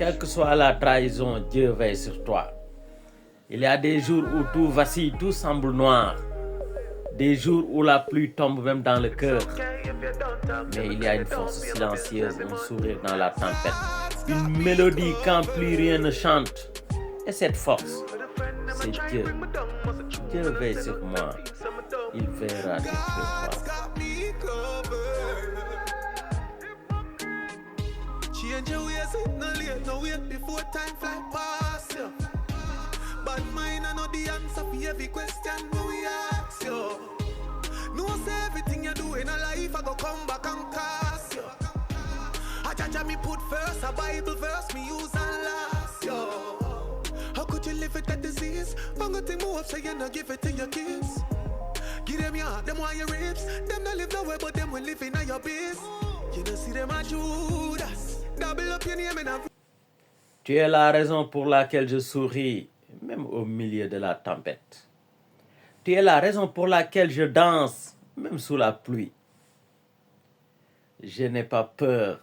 Quelle que soit la trahison, Dieu veille sur toi. Il y a des jours où tout vacille, tout semble noir. Des jours où la pluie tombe même dans le cœur. Mais il y a une force silencieuse, un sourire dans la tempête. Une mélodie quand plus rien ne chante. Et cette force, c'est Dieu. Dieu veille sur moi. Il veillera sur toi. Change your ways, no late, no wait before time fly past you. But mine are not the answer for every question we ask you. No say everything you do in a life I go come back and cast you. I judge me put first a Bible verse me use and last you. How could you live with that disease? I'm gonna move so you not give it to your kids. Give them your heart, them want your ribs. Them not live nowhere but them will live in your biz. You don't see them as Judas. Tu es la raison pour laquelle je souris, même au milieu de la tempête. Tu es la raison pour laquelle je danse, même sous la pluie. Je n'ai pas peur,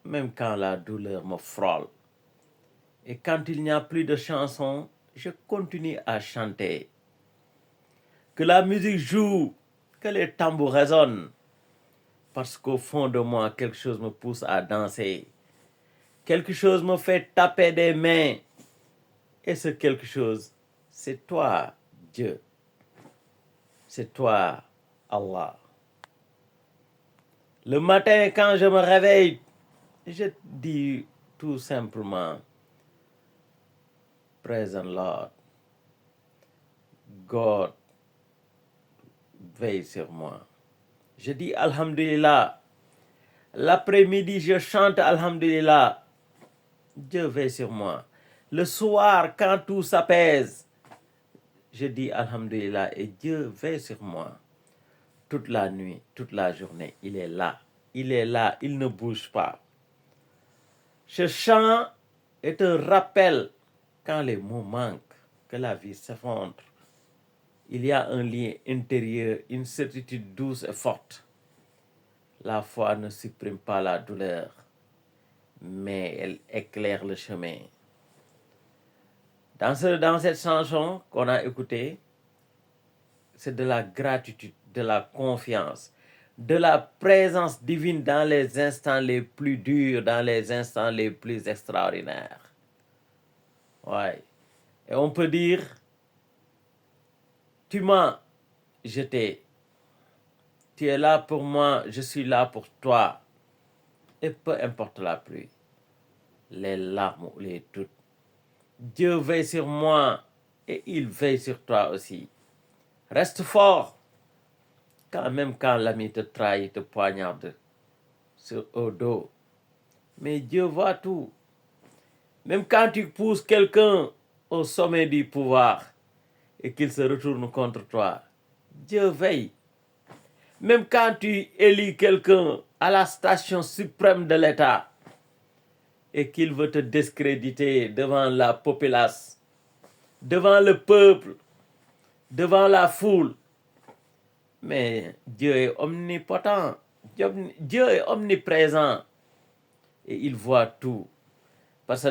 même quand la douleur me frôle. Et quand il n'y a plus de chansons, je continue à chanter. Que la musique joue, que les tambours résonnent. Parce qu'au fond de moi, quelque chose me pousse à danser. Quelque chose me fait taper des mains. Et ce quelque chose, c'est toi, Dieu. C'est toi, Allah. Le matin, quand je me réveille, je dis tout simplement, Praise the Lord. God veille sur moi. Je dis Alhamdulillah. L'après-midi, je chante Alhamdulillah. Dieu veille sur moi. Le soir, quand tout s'apaise, je dis Alhamdulillah et Dieu veille sur moi. Toute la nuit, toute la journée, il est là. Il est là, il ne bouge pas. Ce chant est un rappel quand les mots manquent, que la vie s'effondre. Il y a un lien intérieur, une certitude douce et forte. La foi ne supprime pas la douleur, mais elle éclaire le chemin. Dans cette chanson qu'on a écoutée, c'est de la gratitude, de la confiance, de la présence divine dans les instants les plus durs, dans les instants les plus extraordinaires. Ouais. Et on peut dire, tu m'as jeté. Tu es là pour moi, je suis là pour toi. Et peu importe la pluie, les larmes ou les doutes, Dieu veille sur moi et il veille sur toi aussi. Reste fort, même quand l'ami te trahit, te poignarde au dos. Mais Dieu voit tout. Même quand tu pousses quelqu'un au sommet du pouvoir et qu'il se retourne contre toi, Dieu veille. Même quand tu élis quelqu'un à la station suprême de l'État et qu'il veut te discréditer devant la populace, devant le peuple, devant la foule, mais Dieu est omnipotent, Dieu est omniprésent et il voit tout. Parce que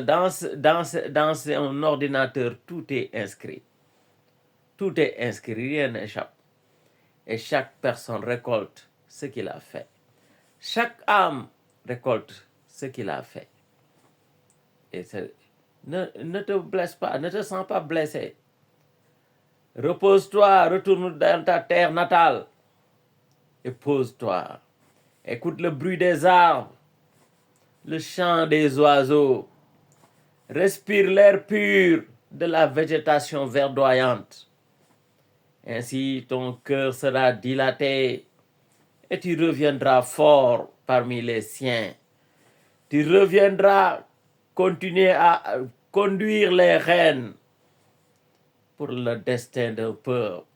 dans un ordinateur, tout est inscrit. Tout est inscrit, rien n'échappe. Et chaque personne récolte ce qu'il a fait. Chaque âme récolte ce qu'il a fait. Et ne te blesse pas, ne te sens pas blessé. Repose-toi, retourne dans ta terre natale et pose-toi. Écoute le bruit des arbres, le chant des oiseaux. Respire l'air pur de la végétation verdoyante. Ainsi, ton cœur sera dilaté et tu reviendras fort parmi les siens. Tu reviendras continuer à conduire les rênes pour le destin d'un peuple,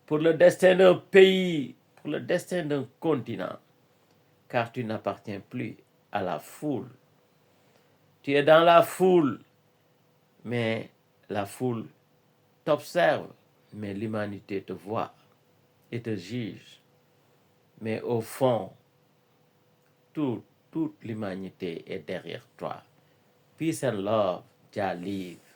pour le destin d'un pays, pour le destin d'un continent, car tu n'appartiens plus à la foule. Tu es dans la foule, mais la foule t'observe, mais l'humanité te voit et te juge. Mais au fond, toute l'humanité est derrière toi. Peace and love, Jah live.